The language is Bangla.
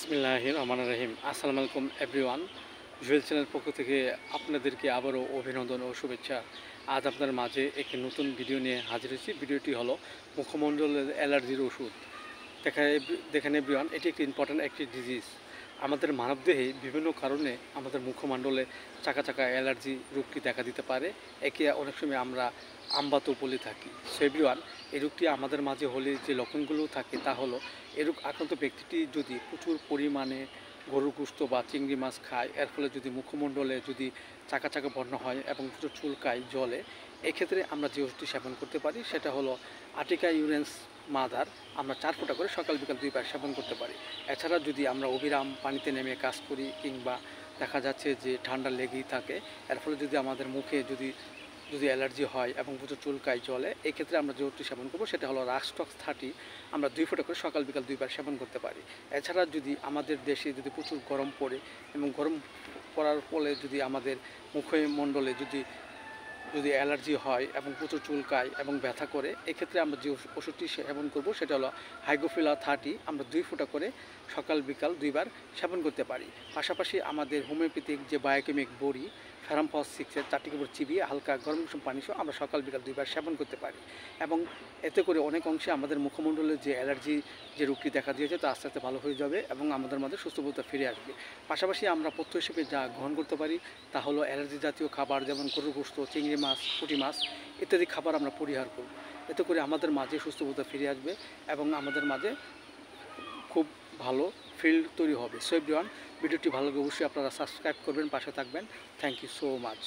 বিসমিল্লাহির রহমানির রহিম। আসসালামু আলাইকুম এভরিওয়ান। জুয়েল চ্যানেল পক্ষ থেকে আপনাদেরকে আবারও অভিনন্দন ও শুভেচ্ছা। আজ আপনার মাঝে একটি নতুন ভিডিও নিয়ে হাজির হয়েছি। ভিডিওটি হলো মুখমণ্ডলের অ্যালার্জির ওষুধ। দেখেন এভরিওয়ান, এটি একটি ইম্পর্ট্যান্ট একটি ডিজিজ। আমাদের মানবদেহে বিভিন্ন কারণে আমাদের মুখমণ্ডলে চাকা চাকা অ্যালার্জি রোগটি দেখা দিতে পারে। একে অনেক সময় আমরা আমবাতো বলে থাকি। সো এভরিওয়ান, এই রোগটি আমাদের মাঝে হলে যে লক্ষণগুলো থাকে তা হলো, এ রোগ আক্রান্ত ব্যক্তিটি যদি প্রচুর পরিমাণে গরুর গোশত বা চিংড়ি মাছ খায়, এর ফলে যদি মুখমণ্ডলে যদি চাকা চাকা বর্ণ হয় এবং প্রচুর চুলকায় জ্বলে, এক্ষেত্রে আমরা যে ওষুধটি সেবন করতে পারি সেটা হলো আর্টিকা ইউরেন্স মাদার। আমরা 4 ফোঁটা করে সকাল বিকাল 2 বার সেবন করতে পারি। এছাড়া যদি আমরা অবিরাম পানিতে নেমে কাজ করি কিংবা দেখা যাচ্ছে যে ঠান্ডা লেগেই থাকে, এর ফলে যদি আমাদের মুখে যদি অ্যালার্জি হয় এবং প্রচুর চুলকায় জ্বলে, এক্ষেত্রে আমরা যে ওষুধটি সেবন করবো সেটা হলো রাক্সটক্স 30। আমরা 2 ফোঁটা করে সকাল বিকাল 2 বার সেবন করতে পারি। এছাড়া যদি আমাদের দেশে যদি প্রচুর গরম পড়ে এবং গরম পড়ার ফলে যদি আমাদের মুখমণ্ডলে যদি অ্যালার্জি হয় এবং প্রচুর চুলকায় এবং ব্যথা করে, এক্ষেত্রে আমরা যে ওষুধটি সেবন করব সেটা হলো হাইগোফিলা 30। আমরা 2 ফোঁটা করে সকাল বিকাল 2 বার সেবন করতে পারি। পাশাপাশি আমাদের হোমিওপ্যাথিক যে বায়োকেমিক বড়ি ফেরামফস 6-এর 4টি কাপড় চিবিয়ে হালকা গরম কুসুম পানি সহ আমরা সকাল বিকাল 2 বার সেবন করতে পারি। এবং এতে করে অনেক অংশে আমাদের মুখমণ্ডলের যে অ্যালার্জি যে রোগটি দেখা দিয়েছে তা আস্তে আস্তে ভালো হয়ে যাবে এবং আমাদের মাঝে সুস্থবোধতা ফিরে আসবে। পাশাপাশি আমরা পথ্য হিসেবে যা গ্রহণ করতে পারি তা হলো অ্যালার্জি জাতীয় খাবার, যেমন গরুর গোশত, চিংড়ি মাছ, পুঁটি মাছ ইত্যাদি খাবার আমরা পরিহার করব। এতে করে আমাদের মাঝে সুস্থবোধতা ফিরে আসবে এবং আমাদের মাঝে খুব ভালো ফিল তৈরি হবে। সো এভরিওয়ান, ভিডিওটি ভালো লাগলে অবশ্যই আপনারা সাবস্ক্রাইব করবেন, পাশে থাকবেন। Thank you so much.